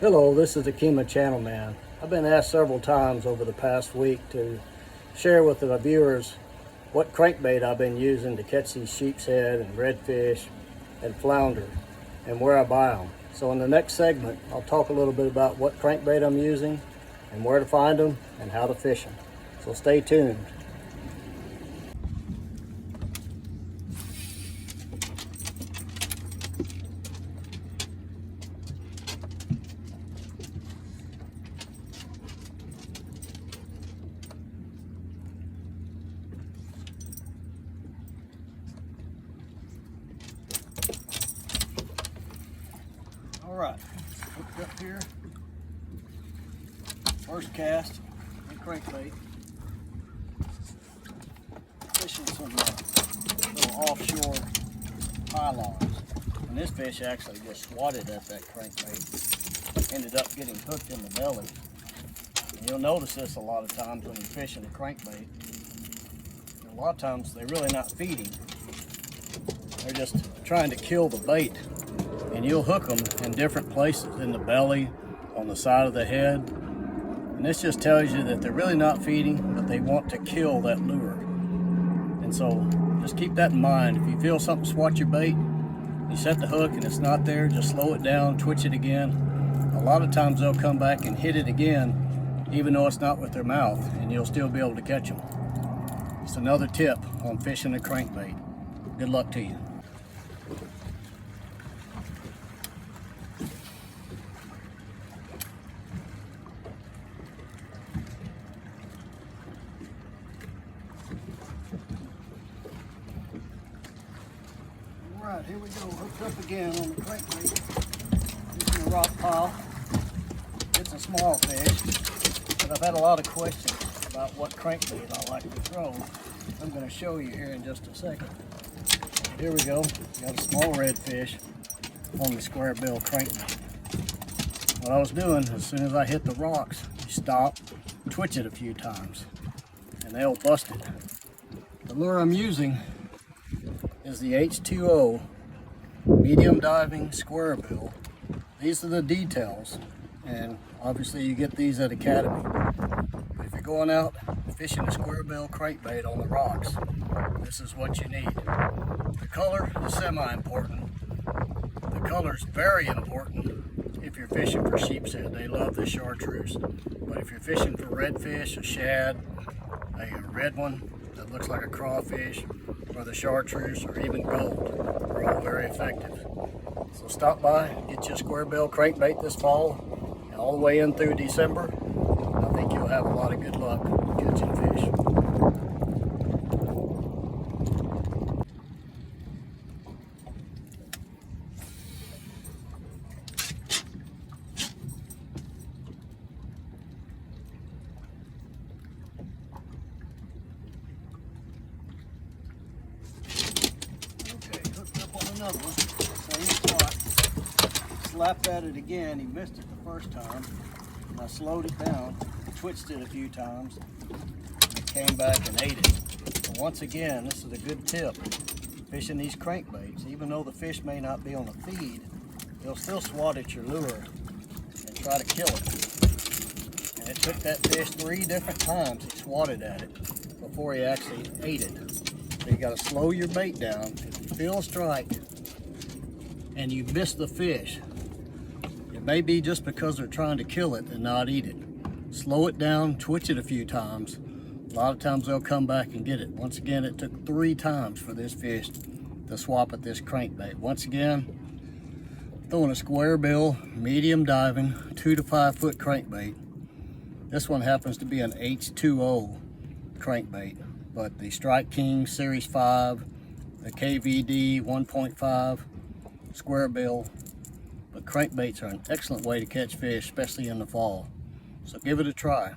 Hello, this is the Kima Channel Man. I've been asked several times over the past week to share with the viewers what crankbait I've been using to catch these sheep's head and redfish and flounder and where I buy them. So in the next segment, I'll talk a little bit about what crankbait I'm using and where to find them and how to fish them. So stay tuned. All right, hooked up here. First cast and crankbait. Fishing some little offshore pylons. And this fish actually just swatted at that crankbait. Ended up getting hooked in the belly. And you'll notice this a lot of times when you're fishing a crankbait. A lot of times they're really not feeding. They're just trying to kill the bait. And you'll hook them in different places, in the belly, on the side of the head. And this just tells you that they're really not feeding, but they want to kill that lure. And so just keep that in mind. If you feel something swat your bait, you set the hook and it's not there, just slow it down, twitch it again. A lot of times they'll come back and hit it again, even though it's not with their mouth, and you'll still be able to catch them. It's another tip on fishing a crankbait. Good luck to you. All right, here we go, hooked up again on the crankbait. Using a rock pile. It's a small fish, but I've had a lot of questions about what crankbait I like to throw. I'm going to show you here in just a second. Here we go, got a small redfish on the square bill crankbait. What I was doing, as soon as I hit the rocks, you stop, twitch it a few times, and they'll bust it. The lure I'm using is the H2O medium diving square bill. These are the details, and obviously you get these at Academy. But if you're going out fishing a square bill crankbait on the rocks, this is what you need. The color is semi-important. The color is very important if you're fishing for sheep's head. They love the chartreuse. But if you're fishing for redfish, a shad, a red one that looks like a crawfish, or the chartreuse, or even gold, are all very effective. So stop by, get you a square bill crankbait this fall, and all the way in through December. I think you'll have a lot of good luck catching fish. Another one, same spot. Slapped at it again. He missed it the first time. And I slowed it down, twitched it a few times, and came back and ate it. So once again, this is a good tip. Fishing these crankbaits, even though the fish may not be on a feed, they'll still swat at your lure and try to kill it. And it took that fish 3 different times he swatted at it before he actually ate it. So you got to slow your bait down. If you feel a strike and you miss the fish, it may be just because they're trying to kill it and not eat it. Slow it down, twitch it a few times. A lot of times they'll come back and get it. Once again, it took 3 times for this fish to swap at this crankbait. Once again, throwing a square bill, medium diving, 2 to 5 foot crankbait. This one happens to be an H2O crankbait. But the Strike King Series 5, the KVD 1.5, square bill. But crankbaits are an excellent way to catch fish, especially in the fall. So give it a try.